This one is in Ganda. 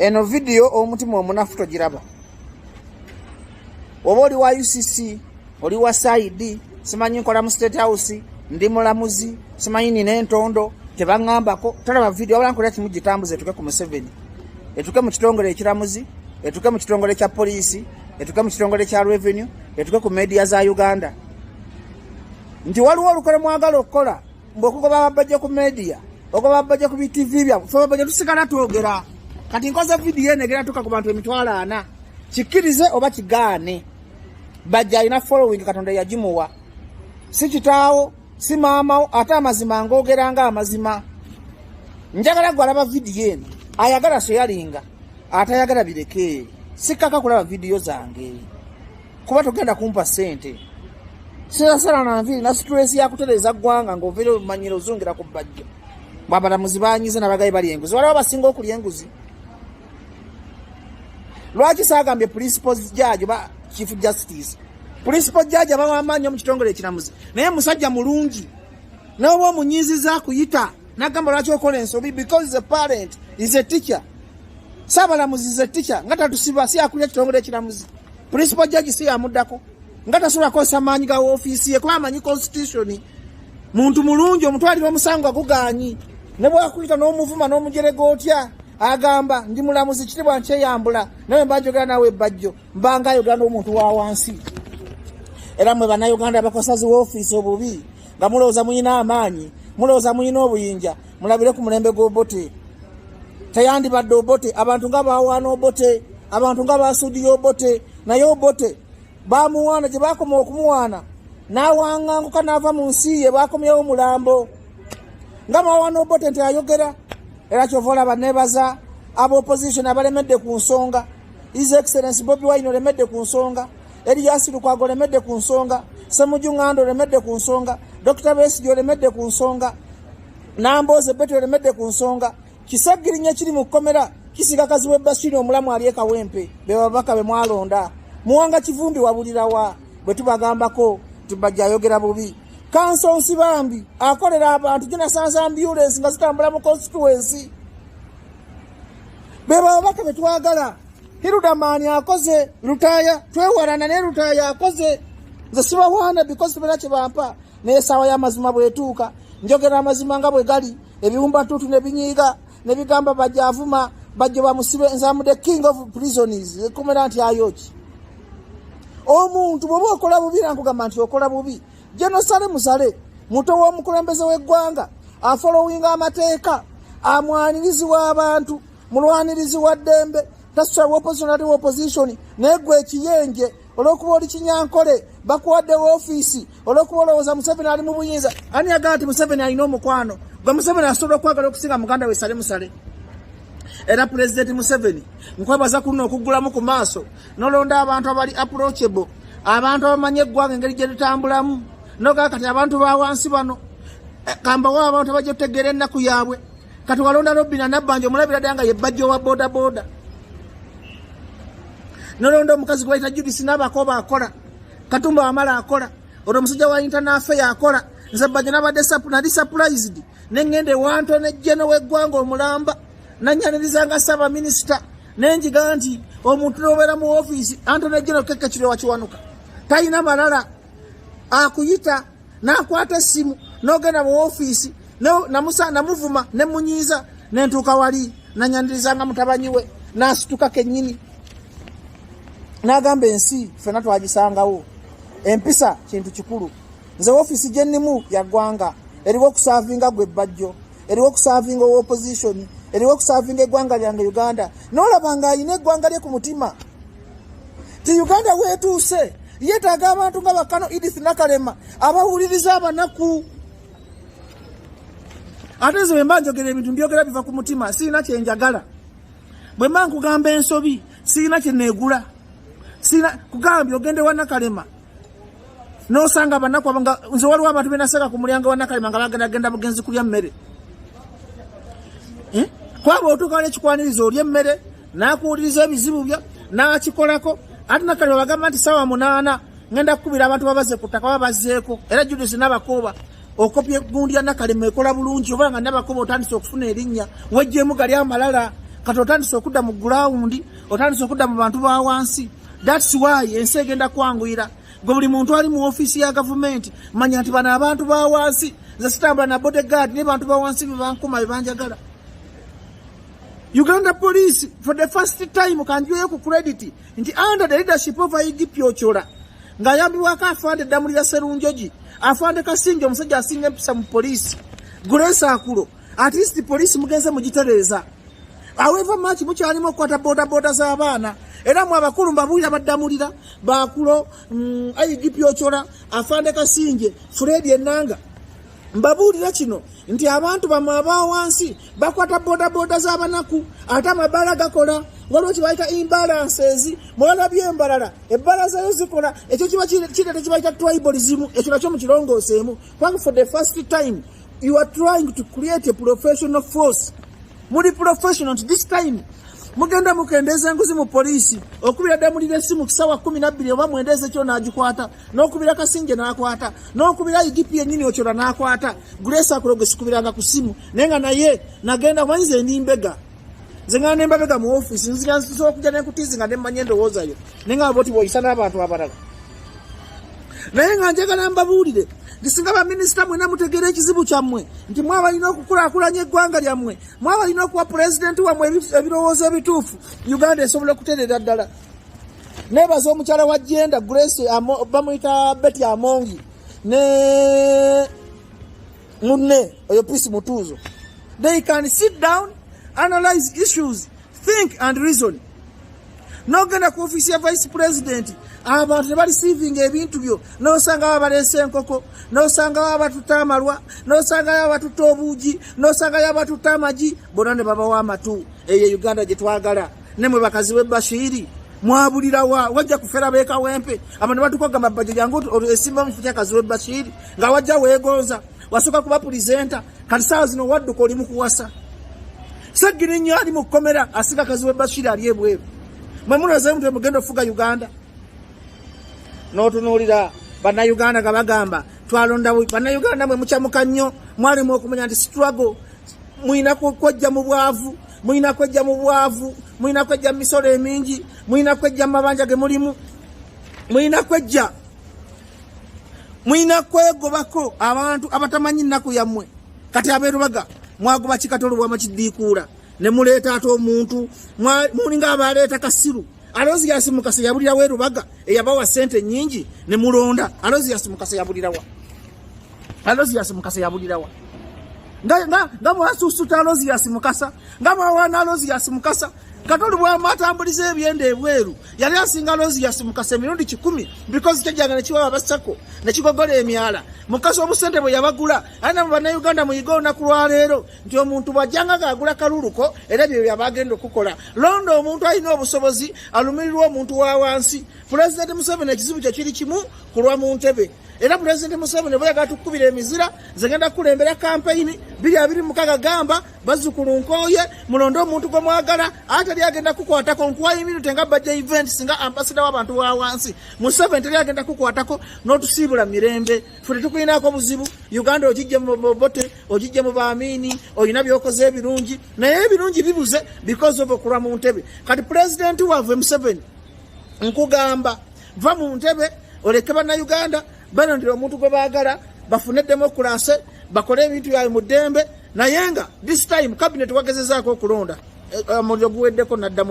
eno video omutima omunafu togiraba. Oba oli wa UCC, oli wa Saidi, simanyi nkola mu State House, ndi mulamuzi, simanyi nina entondo, tebangambako, tolaba video wabula nkola kimu gitambuze etuke ku Museveni. Etuke mu kitongole ekiramuzi, etuke mu kitongole kya poliisi, etuke mu kitongole kya revenue, etuke ku media za Uganda. Nti waliwo olukole mwagala okukola, mbw'okugoba ababajja ku media, okugoba ababajja ku BTV byamu, ffe ababajja tusigala twogera. Kati nkoze video eno egenda tuka ku bantu emitwalo 4. Kikirize oba kigaane. Bajja alina following Katonda yagimuwa. Si kitaawo, si maamawo, ate amazima ng'ogeranga amazima. Njagala gwalaba video eno. Ayagala sharinga. Atayagala bireke. Sikaka kulaba video zange. Kuba tugenda kumpa sente. Sirasala na nviri na stress ya kutereza gwanga ng'overe manyiro zungira ku bajja. Babalamuzi banyize n'abagayi bali enguzi. Waliwo basinga okulya enguzi. Lwaki sagambye principal judge ba chief justice. Principal judge abamanyi mu kitongole ekiramuzi. Naye musajja mulungi. Nawo munyiziza kuyita. Nagamba lwaki okola ensobi because he's a parent, he's a teacher. Sabalamuzi is a teacher. Ngata tusiba si akulya kitongole ekiramuzi. Principal judge si amuddako. Ngata sura ko samanyi ga office ye kwa amanyi constitution. Muntu mulungi omutwali omusango aguganyi. Ne bwakuyita n'omuvuma n'omujerego otya. Agamba ndi mulamuzi kitibwa nkyeyambula nawe mbanjogera nawe bajjo mbanga Uganda omuntu wa wansi era mwe bana Uganda bakosazi wo office obubi nga mulooza muyina amaanyi mulooza muyina obuyinja mulabire ku mulembe g'obote tayandi badde obote abantu nga bawaana obote abantu nga basudi obote naye obote bamuwaana gye bakoma okumuwaana n'awanganguka n'ava mu nsi ye bakomyewo mulambo nga bawaana obote nti ayogera. Era chovola banebaza abo opposition abalemedde ku nsonga. His Excellency Bobi Wine olemedde ku nsonga. Elias Lukwago olemedde ku nsonga. Ssemujju Ngando olemedde ku nsonga. Dr. Besigye olemedde ku nsonga. Namboze Betty olemedde ku nsonga. Kisagirinya kiri mu komera kisiga kazi we Bashiri omulamu ali Kawempe. Be babaka be mwalonda. Muwanga Kivumbi wabulirawa bwe tubagambako tubajja ayogera bubi. Kanso Nsibambi akolera abantu jina sanza ambulance nga zitambula mu constituency. Beba abaka betwagala. Hirudamani akoze Lutaya twewarana ne Lutaya akoze. Nze sibawaana because tubera kibampa ne sawa ya mazima bwetuuka. Njogera amazima nga bwe gali ebiwumba tutu ne binyiga ne bigamba bajavuma bajjo bamusibe nzamu the king of prisoners kumera nti ayoki. Omuntu bwoba okola bubi nkugamba nti okola bubi. Jenosale musale muto w'omukulembeze w'eggwanga afollowinga amateeka amwanirizi w'abantu mulwanirizi wa ddembe tasula opposition negwe ekiyenje olw'okuba oli kinyankole bakuwadde w'ofiisi olw'okuba olowooza Museveni ali mu buyinza ani agamba nti Museveni alina omukwano gwe Museveni asobola okwagala okusinga muganda we sale musale. Era President Museveni nkwebaza kuno okuggulamu ku maaso nolonda abantu abali approachable abantu abamanye eggwanga engeri gye litambulamu. Noga kati abantu ba wansi bano kamba wa abantu bajje tegere ennaku yaabwe kati walonda Robina Nabbanja omulabira danga ye bajjo wa boda boda nolonda omukazi gwe bayita Judith n'abakoba akola Katumba Wamala akola olwo musajja wa internal affair akola nze bajjo n'abadde surprised n'engende wanto n'ejjeno w'eggwanga omulamba nanyaniriza saba minister n'enjiga nti omuntu n'obeera mu office Anthony General Keke kiro wakiwanuka tayina malala akuyita nakwata essimu n'ogenda mu office namuvuma ne munyiiza n'entuuka wali nanyandirizanga mutabanyi we n'asituka kennyini n'agamba ensi ffenna twagisangawo. Empisa kintu kikulu. Nze office gye nnimu ya ggwanga eriwo okusaavinga gwe bajjo eriwo okusaavinga opposition eriwo okusaavinga eggwanga lyange Uganda n'olabanga ayina eggwanga lye ku mutima ti Uganda weetuuse yetaaga abantu nga bakano Edith Nakalema abawuliriza abanaku. Ate nze bwe mba njogera ebintu mbyogera biva ku mutima sirina kyenjagala. Bwe mba nkugamba ensobi sirina kyeneegula. Sirina kugambye ogende wa Nakalema n'osanga abanaku nga nze waliwo abantu benaseka ku mulyango wa Nakalema nga bagendagenda bugenzi kulya mmere. Kwaba otuuka wali ekikwaniriza olya emmere n'akuwuliriza ebizibu byo n'akikolako. Ate Nakalema bagamba nti sawa 8 ngenda kukubira abantu babaze ku ttaka babazzeeko. Era Judith n'abakoba okopye gundi ya Nakalema ekola bulungi oba nga n'abakoba otandise okufuna erinnya wejjeemu gali amalala kati otandise okudda mu ground, otandise okudda mu bantu ba wansi. That's why ensi egenda kwanguyira. Gwe buli muntu ali mu office ya government manya nti bana abantu ba wansi nze sitambula na bodyguard ne bantu ba wansi bankuma banjagala. Uganda police for the first time kanjuye ku credit nti under the leadership of IGP Ochola nga yambiwa ka afande Damulira Serunjoji afande Kasinjo omusajja asinga empisa mu police Grace Akulo at least the police mugenze mugitereza. However much mukyali mu kwata boda za abaana era mu abakulu mbabulira baddamulira Bakulo IGP Ochola afande Kasinje Fred Enanga mbabulira kino nti abantu bamaba wansi bakwata boda za banaku ata mabala gakola waliwo kibayita imbalances mwala byembalala ebbalaza yo zikola ekyo kiba kibayita tribalism ekyo nakyo mu kirongooseemu kubanga for the first time you are trying to create a professional force. Muri professional this time mugenda mukendeza nguzi mu polisi okubira Damulira esimu kisawa 12 oba mwendeze kyo nagikwata n'okubira Kasinje nakwata n'okubira IGP yennyini Ochola nakwata Grace Akulo sikubiranga ku simu nenga naye nagenda wanze nimbega zenga nembabega mu office nziganzizo okujja nekutizinga nemmanye ndowoozayo nenga aboti boyisana abantu abalala naye nga njagala mbabulire gisinga ba minister mwena mutegere ekizibu kyammwe nti mwabalina okukulakulanya eggwanga lyammwe mwabalina okuwa president wammwe ebirowoozo ebituufu Uganda esobola okuterera ddala. Nebaza omukyala wa Jenda Grace bamuyita Betty Amongi ne munne oyo Peace Mutuzo. They can sit down, analyze issues, think and reason. Nogenda ku office ya vice president abantu bali receiving ebintu byo nosanga abalese enkoko nosanga abatutamalwa nosanga abatuta obuugi nosanga abatuta amaji bonane baba wa matu eye Uganda gye twagala nemwe bakazi we Bashiri mwabulira wajja kufera beka wempe abantu batukogamba baje jangu esimba mufya kazi we Bashiri nga wajja wegonza wasuka kuba presenter kati sawa zino waddu ko limu kuwasa sagire nyali mu komera asika kazi we Bashiri aliyebwe mwemuno zemtu mugendo fuga Uganda notunulira bana Uganda gabagamba twalonda bana Uganda mwe muchamuka nnyo mwali mu okumanya nti struggle muina kujja mu bwavu muina kujja mu bwavu muina kujja misolo emingi muina kujja mabanja ge mulimu muina kwegobako abantu abatamanyi nnaku yammwe kati abeerubaga mwagoba kikatolo bwa makidikuula ne muleta ato omuntu mulinga abaleeta Kasiru Alozias Mukasa yabulira werubaga eyabawa sente nyingi ne mulonda Alozias Mukasa yabulirawa nga mwasusuta Alozias Mukasa nga mwawana Alozias Mukasa katolu bwa matambulize ebyende ebweru yali asinga Alozias Mukasa emirundi 10 because kyajanga ne kiwa abasako ne kigogole emyala Mukasa obusente bwe yabagula ana mu bana Uganda muyigona kulwa leero nti omuntu bwajanga gagula kaluluko era bye byabagenda okukola londo omuntu alina obusobozi alumirirwa omuntu wa wansi. President Museveni ekizibu kye kiri kimu kulwa mu ntebe era President Museveni bwe yagatukubira emizira zagenda kulembera campaign 2026 gamba bazukulu nkoye mulondo omuntu gwe mwagala atali agenda kukwatako nkuwayo minute nga budget event singa ambassador w'abantu wa wansi Museveni tali agenda kukwatako n'otusibula mirembe fule tukulinako buzibu Uganda ogijje mu bote ogijje mu baamini oyina byokoze ebirungi naye ebirungi bibuze because of okulwa mu ntebe. Kati President wave Museveni nkugamba va mu ntebe oleke bana Uganda balondera omuntu gwe baagala bafune democracy bakole ebintu byawe mu ddembe naye nga this time cabinet wagezezaako okulonda omuliro guweddeko naddamu